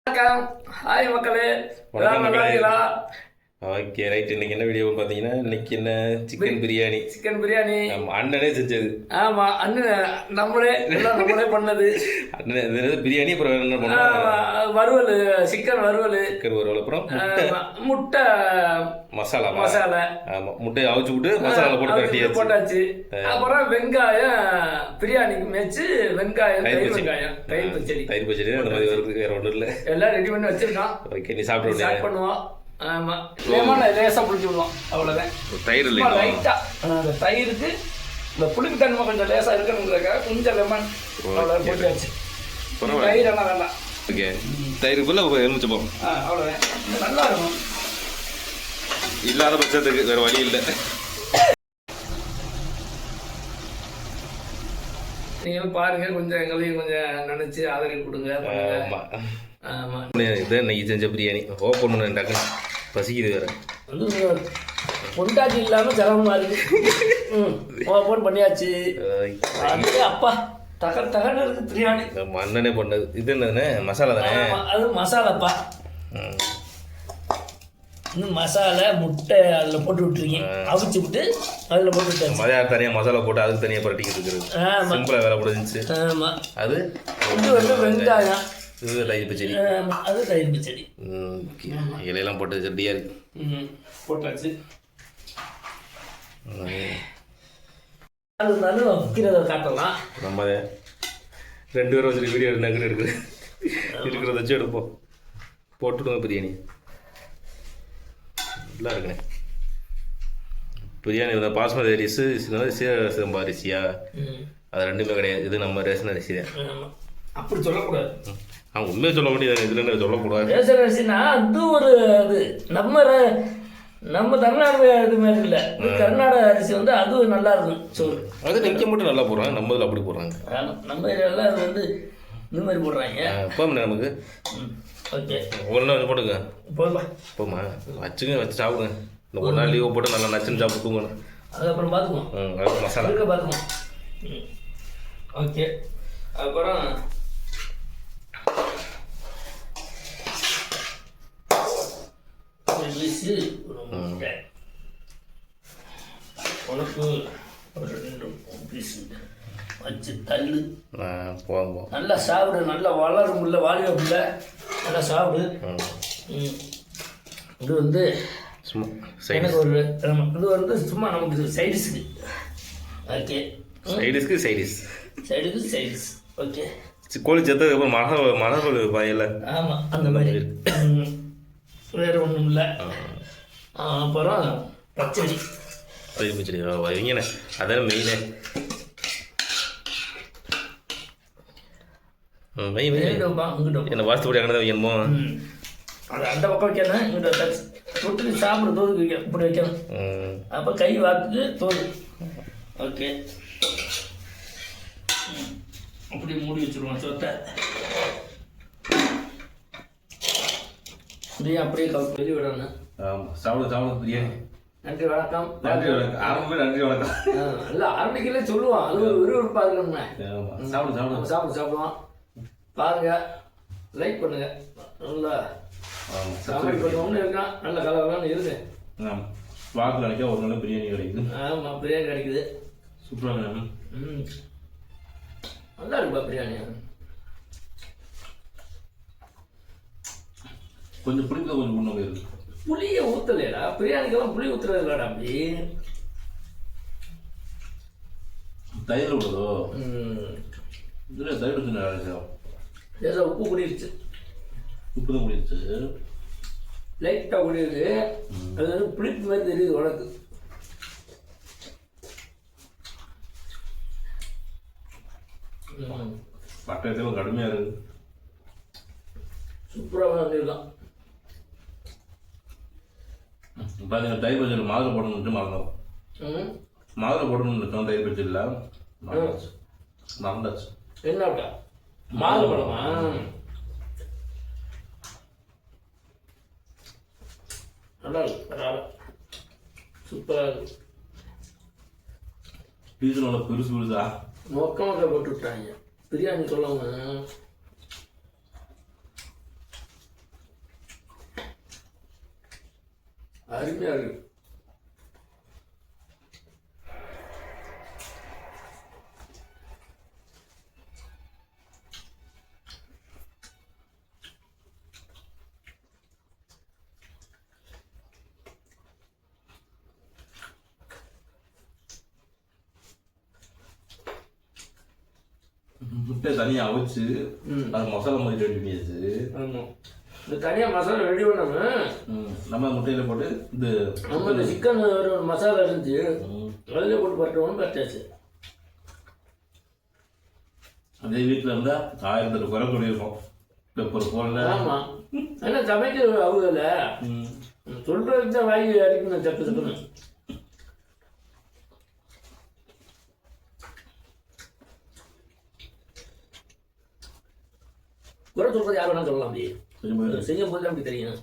வணக்கம். ஹாய் மக்களே, வணக்கம் நல்லா இருக்கீங்களா? Okay right. இன்னைக்கு என்ன வீடியோ பார்த்தீங்கன்னா, இன்னைக்கு என்ன சிக்கன் பிரியாணி. சிக்கன் பிரியாணி நம்ம அண்ணனே செஞ்சது. ஆமா, அண்ணன் நம்மளே பண்ணது. அண்ணன் பிரியாணி. அப்புறம் என்ன பண்ணோம், வறுவல், சிக்கன் வறுவல், சிக்கன் வறுவல், அப்புறம் முட்டை மசாலா. ஆமாம், முட்டையை அவிச்சு விட்டு மசாலா போட்டு போட்டாச்சு. அப்புறம் வெங்காயம் பிரியாணிக்கு மேய்ச்சி வெங்காயம், தயிர் பச்சடி அந்த மாதிரி வருது. வேற ஒன்றும் இல்லை, எல்லாம் ரெடி பண்ணி வச்சிருக்கோம். ஓகே, நீ சாப்பிட்டு பண்ணுவோம். ஆமா, லெமனை லேசாக பிடிச்சி விடுவோம், அவ்வளோதான். தயிர் இல்லை, லைட்டா அந்த தயிருக்கு இந்த புளிப்பு தன்மை கொஞ்சம் லேசாக இருக்கணுங்கிறதுக்காக கொஞ்சம் லெமன் அவ்வளோ போட்டாச்சு. தயிர் எல்லாம் வேண்டாம். ஓகே, தயிருக்குள்ள எலுமிச்சப்போம், அவ்வளோதான். நல்லா இருக்கும். இல்லாத பட்சத்துக்கு வேற வழி இல்லை. நீங்களும் பாருங்க, கொஞ்சம் எங்களையும் கொஞ்சம் நினைச்சு ஆதரவு கொடுங்க. ஆமா, இதை இன்னைக்கு செஞ்ச பிரியாணி ஓப்பன் பண்ண டக்குன்னு பசிக்குது வேற. பொண்டாட்டி இல்லாமல் சிரமமா இருக்கு. ஓப்பன் பண்ணியாச்சு. அப்பா தகன்னு இருக்கு பிரியாணி. அண்ணனே பண்ணது. இது என்னதுண்ணே, மசாலா தானே? அது மசாலாப்பா. இன்னும் மசாலா முட்டை அதில் போட்டு விட்டுருக்கீங்க, அவிச்சு விட்டு அதில் போட்டு விட்டாச்சு. மதியம் தனியாக மசாலா போட்டு அதுக்கு தனியாக பரட்டிக்கிட்டு இருக்கிறது சிம்பிளாக வேலை முடிஞ்சிச்சு. ஆமாம், அது இது வந்து வெங்காயம், இது தயிர் பச்சடி. அது தயிர் பச்சடி. இலையெல்லாம் போட்டு சட்டியாக இருக்கு, போட்டாச்சு. அது வைக்கிறத காட்டலாம். நம்ம 2 பேரும் வச்சுட்டு வீடியோ நகர் இருக்கிறத வச்சு எடுப்போம். போட்டுடுவோம் பிரியாணி. நல்லா இருக்குண்ணே பிரியாணி. பாஸ்மதி அரிசி, சீரக அரிசியா, அது ரெண்டுமே கிடையாது. இது நம்ம ரேஷன் அரிசி தான். அப்படி சொல்லக்கூடாது. உண்மையை சொல்ல முடியாது, இதுல சொல்லக்கூடாது. ரேஷன் அரிசினா அது ஒரு இது நம்ம தமிழ்நாடு இது மாதிரி இல்லை. கர்நாடக அரிசி வந்து அது நல்லா இருக்கும். சோறு அது நிற்க மட்டும் நல்லா போடுறாங்க, நம்ம இதில் அப்படி போடுறாங்க. நம்ம ஏரியாவில் அது வந்து இந்த மாதிரி போடுறாங்க. இப்போ நமக்கு ஓகே, ஒரு நாள் போட்டுங்க போதுமா? போமா, வச்சுங்க, வச்சு சாப்பிடுங்க. இந்த ஒரு நாள் லீவ் போட்டு நல்லா நச்சுன்னு சாப்பிட்டு தூங்கணும். அதுக்கப்புறம் பார்த்துக்குவோம். அது மசாலா இருக்க பார்த்துக்குவோம். ஓகே, அப்புறம் உனக்கு ஒரு 2 பீஸ் வச்சு தள்ளு. போதும், நல்லா சாப்பிடு. நல்லா வளரும் இல்லை, வாலிப பிள்ளை, நல்லா சாப்பிடு. இது வந்து சும்மா எனக்கு ஒரு இது வந்து சும்மா நமக்கு சைடிஸ்க்கு. Okay, side dish. ஓகே, கோழி செத்ததுக்கு அப்புறம் மணல் பாயில. ஆமாம், அந்த மாதிரி. வேறு ஒன்றும் இல்லை. அப்புறம் பச்சடி. வைங்கண்ணே, அதான மெயினே. என்ன வாஸ்துபடி அங்கே தான் வைக்கணுமோ? அது அந்த பக்கம் வைக்கணும். இங்கிட்ட தொட்டு சாப்பிட தோதுக்கு வைக்கணும், இப்படி வைக்கணும். அப்போ கை வாக்கு தோது. ஓகே, அப்படி மூடி வச்சுருவோம் சொத்தை. அப்படியே வெளியே விடணும். சாப்பிடு பிரியாணி. நன்றி வணக்கம். நன்றி வணக்கம். இல்லை, ஆரம்பிக்கல சொல்லுவான், அது ஒரு விறுவிறுப்பாக இருக்கணும்ண்ணே. சாப்பிடுவான். பாருங்க, லைக் பண்ணுங்க. நல்லா சாப்பாடு பண்ணுவோம்னு இருக்கான். நல்ல கலவரம்னு இருக்கு. வாக்கு கிடைக்க ஒரு நாள் பிரியாணி கிடைக்குது. ஆமாம், பிரியாணி கிடைக்குது. சூப்பராக. நல்லா இருக்குப்பா பிரியாணி. கொஞ்சம் புளிக்க கொஞ்சம் முன்னே இருக்கு. புளியை ஊற்றலைடா, பிரியாணிக்கெல்லாம் புளி ஊற்றுறது இல்லடா. அப்படி தயிர் விடுதோ? இதில் தயிர் வச்சு லேசாக உப்பு குடிருச்சு. உப்பு தான் குடிருச்சு, லைட்டாக குடியுது. அது வந்து புளிப்பு மாதிரி தெரியுது உனக்கு. பட்டயத்தில் கடுமையாக இருக்குது. சூப்பராக வந்துருக்கான். பார்த்தீங்கன்னா தயிர் பச்சடியில் மாதுளை போடணுன்ட்டு மறந்தோம். மாதுளை போடணும்னு தயிர் பச்சடியில் மறந்தாச்சு. என்னட்டா மாதுளை பழமா? நல்லா இருக்கு, சூப்பராக இருக்கு. பீஸ் நல்லா பெருசா மொக்க போட்டு விட்டாங்க பிரியாணி சொல்லாம. அருமையாக இருக்கு. முட்டை தனியாக அவிச்சு அது மசாலா மாதிரி ரெடி பண்ணியாச்சு. ஆமாம், இந்த தனியாக மசாலா ரெடி பண்ணணும். நம்ம முட்டையில் போட்டு நம்ம இந்த சிக்கன் ஒரு மசாலா இருந்துச்சு, அதிலே போட்டு பரட்டணும், பரட்டாச்சு. அதே வீட்டில் இருந்தால் 1000 குறை சொல்லியிருக்கோம். பெப்பர் போடல. ஆமாம், ஆனால் சமைக்க அவுகல சொல்கிறதுக்கு தான் வாங்கி அடிக்கணும் தப்பு தப்புன்னு. குறை சொல்றது யார் வேணாலும் சொல்லலாம். அப்படி செய்யும் போது அப்படி தெரியும்.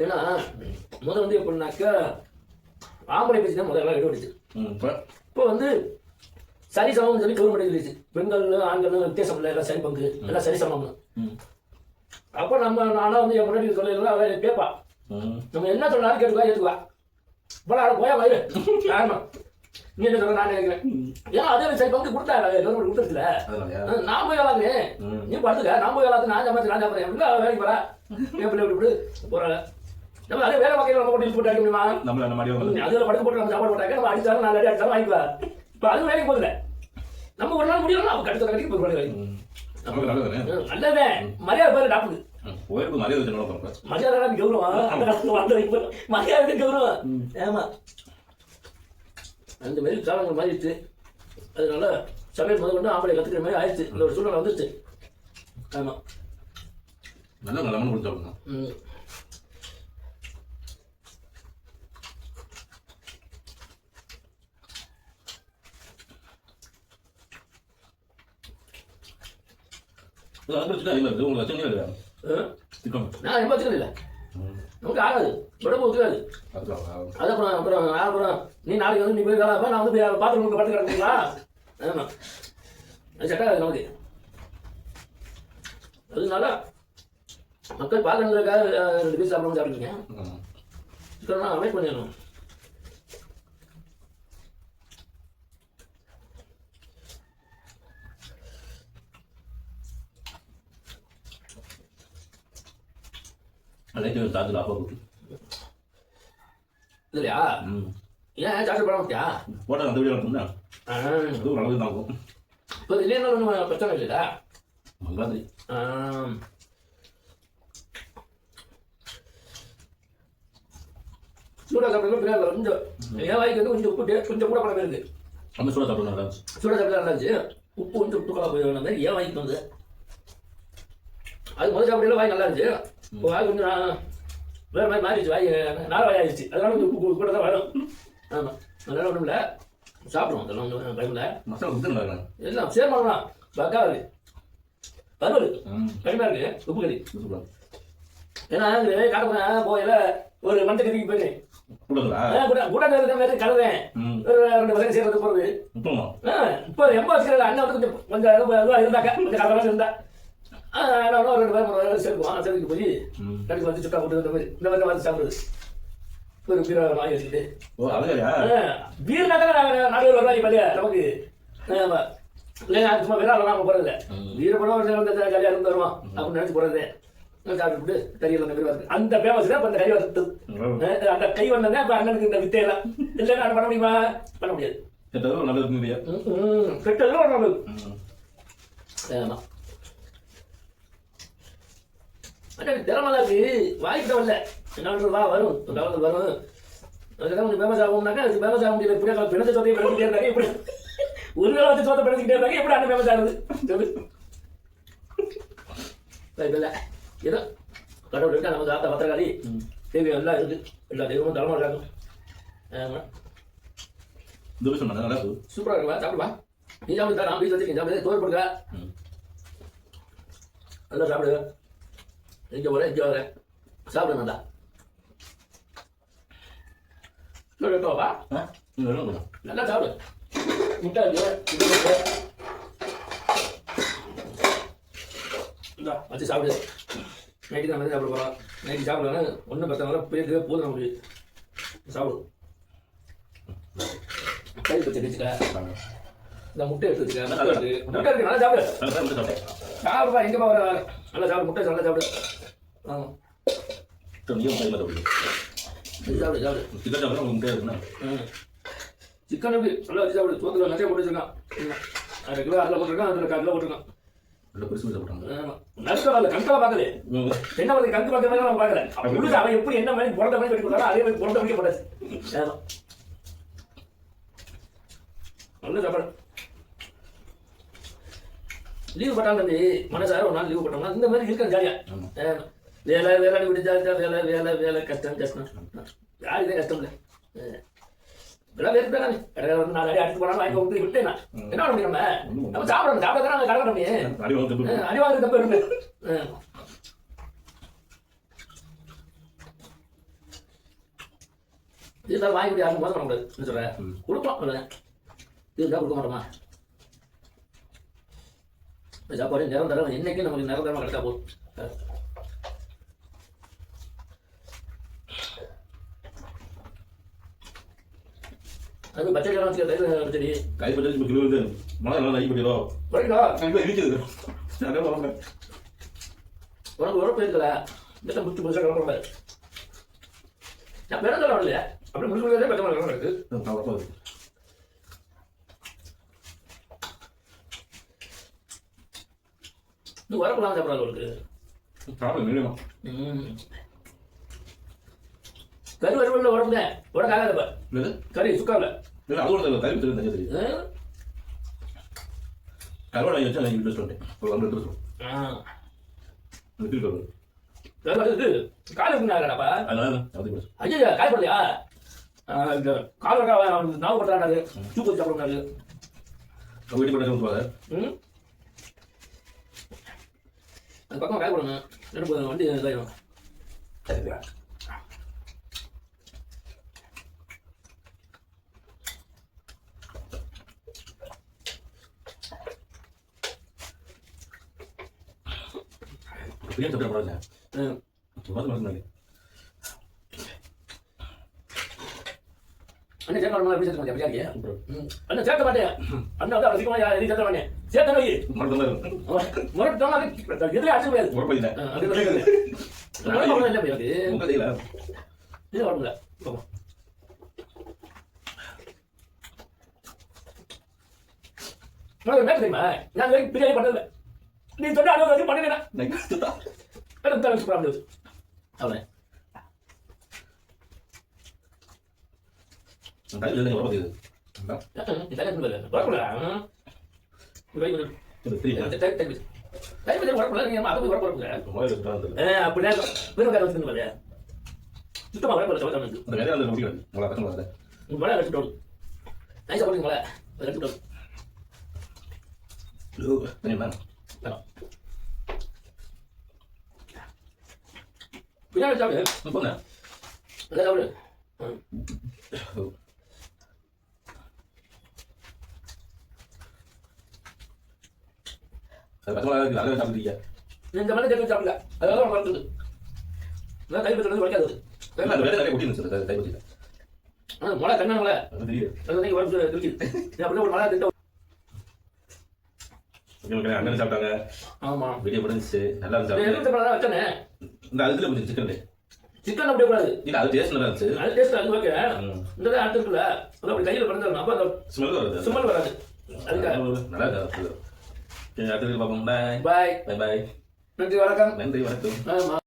ஏன்னா முதல் வந்து எப்படின்னாக்கா ஆம்பளை பேசி தான் முதல்ல எடுபடுச்சு. இப்போ வந்து சரி சமம்னு சொல்லி கவர்மெண்ட் சொல்லிடுச்சு. பெண்கள் ஆண்கள் வித்தியாசம் இல்லை, எல்லாம் சரி பங்கு, எல்லாம் சரி சமம்னு. அப்போ நம்ம நானும் வந்து என் முன்னாடி சொல்லலாம், அவளை கேட்பா, நம்ம என்ன சொன்னாலும் கேட்டுக்குவா, ஏற்றுக்குவா. இப்போ அவளை போயா வயிறு ஆமா நீ என்ன சொல்ற நான் கேட்கிறேன். ஏன்னா அதே சரி பங்கு கொடுத்தாரு, கவர்மெண்ட் கொடுத்துருச்சுல. நான் போய் வேளாங்க, நீ படுத்துக்க, நான் போய் வேளாத்து, நான் சமைச்சு நான் சாப்பிட்றேன் அப்படின்னு வேலைக்கு போறா. எப்படி எப்படி போறாங்க. நம்ம அதே வேலை வகையில் நம்ம போட்டு போட்டு அடிக்க முடியுமா? அதில் படுத்து போட்டு நம்ம சாப்பாடு போட்டாக்க நம்ம அடிச்சாலும் 4 அடி அடிச்சாலும் வாங்கிக்குவா. இப்போ அது வேலைக்கு போதில்ல. நம்ம ஒரு நாள் முடியலாம், அவங்க கடுத்த கட்டிக்கு போய் வேலைக்கு நல்லவே மரியாதை பேர் டாக்டர் மரியாதை கௌரவம், அந்த காலத்துல மரியாதை கௌரவம். ஆமா, அந்த மாதிரி காலங்கள் மாறிடுச்சு. அதனால சமையல் முதல் கொண்டு ஆம்பளை கற்றுக்கிற மாதிரி ஆயிடுச்சு. இந்த ஒரு சூழ்நிலை வந்துச்சு. ஆமாம், நல்லா லெமன் கொடுத்தோம். நான் எப்போ வச்சுக்கல, நமக்கு ஆகாது, உடம்பு ஒத்துக்காது. அது அப்புறம் நீ நாளைக்கு வந்து நீ போய் வேலை, நான் வந்து பாத்ரூம் படுத்து கிடக்குங்களா? ஆமாம், அது செட் ஆகாது நமக்கு. அதனால மக்கள் பார்க்கறதுக்காக 2 பீஸ் சாப்பிடாம சாப்பிடுங்க. சிக்கன்லாம் அவாய்ட் பண்ணிடணும். சார்ஜ் அப்பா போட்டு இல்லையா? ஏன் சார்ஜ் போட மாட்டியா? போட்டால் அந்த வீடியோ இருக்கும்னா அது ஒரு அளவு தான் ஆகும். இப்போ இல்லைன்னா ஒன்றும் பிரச்சனை இல்லையா? மங்காதி சூடாக சாப்பிட்றது பிரியாணி கொஞ்சம் என் வாய்க்கு வந்து கொஞ்சம் உப்பு கொஞ்சம் கூட படம் இருக்கு. அந்த சூடாக சாப்பிட நல்லா இருந்துச்சு. சூடாக சாப்பிட நல்லா இருந்துச்சு. உப்பு கொஞ்சம் உப்பு கலா போய் வந்த மாதிரி என் வாய்க்கு வந்து அது முதல் சாப்பிடல வாய் நல்லா இருந்துச்சு. இப்போ வாய் கொஞ்சம் வேறு மாதிரி மாறிடுச்சு, வாய் 4 வாய் ஆயிடுச்சு. அதனால கொஞ்சம் உப்பு கூட தான் வரும். ஆமாம், அதனால ஒன்றும் இல்லை, சாப்பிடுவோம். அதெல்லாம் ஒன்றும் பயமில்லை. மசாலா கொடுத்துருந்தாங்க எல்லாம் சேர்மானலாம் பக்கா இருக்கு. பருவல் கடிமா இருக்கு, உப்பு கறி. ஏன்னா காட்ட போயில ஒரு மஞ்சள் கறிக்கு போயிருக்கேன். கூட்டாங்க இருக்க மாதிரி கலந்தேன். ஒரு 2 வரைக்கும் சேர்றது போறது. இப்போ எம்ப வச்சுக்கிறது அண்ணன் வந்து கொஞ்சம் இதுவாக இருந்தாக்கா, கொஞ்சம் கலவரம் இருந்தா ஒரு 2 பேர் 3 பேர் சேர்க்குவோம். சேர்த்துக்கு போய் கடைக்கு வந்து சுட்டா போட்டு இந்த மாதிரி வந்து சாப்பிடுறது. ஒரு பீரை வாங்கி வச்சுக்கிட்டு பீர்னாக்கா 4 ரூபாய்க்கு பள்ளியா நமக்கு. ஆமாம், இல்லைங்க சும்மா விராலாம் நம்ம போகிறதில்ல. வீர படம் ஜாலியாக இருந்து வருவோம் அப்படின்னு நினச்சி போகிறது. சாப்பிட்டு கறியில் அந்த பேர் அந்த ஃபேமஸ் தான். இப்போ அந்த கறி வறுத்து அந்த கை வந்தது இப்போ அண்ணனுக்கு இந்த வித்தையெல்லாம் இல்லைன்னா பண்ண முடியுமா? பண்ண முடியாது. கெட்டதும் நல்லது, கெட்டதும் நல்லது. ஆமாம், ஆனால் திறமை தான் இருக்கு, வாய்க்கிட்ட வரல. என்ன வா வரும் காலத்தில் வரும். அதுக்காக கொஞ்சம் ஃபேமஸ் ஆகும்னாக்கா அது ஃபேமஸ் ஆக முடியல. இப்படியே பிணைச்ச சொத்தையும் பிணைச்சிக்கிட்டே இருந்தாங்க. எப்படி ஒரு நாள் வச்சு சோத்தை பிணைச்சிக்கிட்டே இருந்தாங்க. எப்படி அண்ணன் ஃபேமஸ் ஆகுது சொல்லு? இல்லை ஏதோ கடவுள் இருக்கா, நமக்கு ஆத்தா பத்திரக்காரி தேவை எல்லாம் இருக்கு. எல்லா தெய்வமும் தலைமை இருக்காங்க. ஆமாம், சூப்பராக இருக்குவா. சாப்பிடுவா, நீ சாப்பிடுதா? நான் வீட்டில் வச்சுருக்கேன். சாப்பிடுது தோறு போடுங்க, நல்லா சாப்பிடு. இங்கே வரேன், இங்கே வரேன், சாப்பிடு நல்லா. வைப்பாப்பா நல்லா சாப்பிடு. முட்டை இருக்கு, வச்சு சாப்பிடு. நைட்டுக்கு நம்ம சாப்பிட போகிறோம். நைட்டு சாப்பிடலாம் ஒன்றும் பத்தனால பேருக்கு போதும் நமக்கு. சாப்பிடு. கறி பச்சை வச்சுக்க. இந்த முட்டை எடுத்து வச்சுக்க. முட்டை இருக்கு நல்லா சாப்பிடு. சாப்பிடுப்பா எங்கேப்பா வர நல்லா சாப்பிடு. முட்டை நல்லா சாப்பிடு. ஆமாம் சாப்பிடு சாப்பிடு. சிக்கன் எப்படி நல்லா வச்சு சாப்பிடு. சோத்துல நிறைய போட்டு வச்சிருக்கான். 1/2 கிலோ அதில் போட்டிருக்கான், அதில் 1/4 கிலோ போட்டிருக்கான். நடுக்கல கண்களை பார்க்கல. என்ன வந்து கணக்கு பார்க்கற மாதிரி நான் பார்க்கல. முழுசு அவன் எப்படி என்ன மாதிரி புரண்ட மாதிரி கட்டி கொடுத்தாலும் அதே மாதிரி புரண்ட மாதிரி போட்டாச்சு. நல்ல சாப்பாடு. லீவு போட்டாலும் தம்பி மனசார ஒரு நாள் லீவு போட்டோம்னா இந்த மாதிரி இருக்காது ஜாலியா. வேலை வேலை விட்டு ஜாலியா வேலை வேலை வேலை கஷ்டம் கஷ்டம். யாருக்கே கஷ்டம் இல்லை. இதெல்லாம் வேறு தானே கடை வந்து 4 அடி அடிச்சு போனாலும் வாங்கி விட்டு விட்டேன். என்ன பண்ண முடியும் நம்ம சாப்பிடணும். சாப்பிட தானே கடை கட்ட முடியும். அடி வாங்க தப்பு இருக்கு. இதெல்லாம் வாங்கி யாரும் மோசம் பண்ணக்கூடாது சொல்றேன். கொடுப்போம் இதுதான் கொடுக்க மாட்டோமா. சாப்பாடு நிரந்தரம் என்னைக்கு நமக்கு நிரந்தரமா கிடைச்சா போதும். அது பச்சை கிழமை பச்சடி கை பச்சடி கிலோ வந்து மழை நல்லா நைட் பண்ணிடும். உனக்கு உழப்பு இருக்கல இந்த முச்சு முழுசாக கிளம்ப நான் பிறந்த இல்லையா அப்படி முழுக்க பச்சை மழை கிளம்ப இருக்கு. நீ வரப்பலாம் சாப்பிடாது உங்களுக்கு கறி வருவல உடம்புல உடம்பு ஆகாதப்ப கறி சுக்காவில் கருவாடை வச்சு நான் வீட்டு சொல்லிட்டேன். ஒரு 1 எடுத்து கால் இருக்குனாப்பா. ஐயா காய் போடலையா? இந்த கால் நாவு பட்டாரு சூப்பு சாப்பிடுறாரு. வீட்டு போட்டு சொல்லுவாங்க. அது பக்கம் காய் போடணும். ரெண்டு வண்டி இதாயிடும். பிரியாணி சாப்பிட போறாங்க. அண்ணே சேர்க்க மாட்டேன் எப்படி சேர்க்க மாட்டேன் பிரியாணியா? அண்ணே சேர்க்க மாட்டேன். அண்ணா வந்து அதிகமாக எது சேர்க்க மாட்டேன். சேர்த்த வை முரட்டோம் எதுல அடிச்சு முடியாது. இல்லை பிரியாணி இது உடம்புல தெரியுமா? நான் பிரியாணி பண்ணதில்லை. நீ சொன்ன அளவு வச்சு பண்ணிடுறேன். அவனே சுத்தமா மழை வச்சுட்டோம். நைஸா போடுங்க மழை வச்சுட்டோம். பின்னாடி சாப்பிடு போங்க சாப்பிடு. இந்த மாதிரி சாப்பிடல அதெல்லாம் வளர்த்துது. கை பற்றி வளைக்காது. மழை கண்ணா மழை அப்படியே ஒரு மழை திட்டம். அண்ணன் சாப்பிட்டாங்க. ஆமா வீடியோ முடிஞ்சிச்சு. நல்லா இருந்துச்சு. வச்சனே இந்த அதுல கொஞ்சம் சிக்கன் சிக்கன் அப்படியே கூடாது. இல்ல அது டேஸ்ட் நல்லா இருந்துச்சு. அது டேஸ்ட் அது ஓகே. இந்த அடுத்து இருக்குல்ல அது அப்படி கையில பறந்துடும். அப்ப அந்த ஸ்மெல் வராது. ஸ்மெல் வராது. அதுக்காக நல்லா இருக்கு. அடுத்து பார்ப்போம். பாய் பாய் பாய் பாய். நன்றி வணக்கம். நன்றி வணக்கம். ஆமா.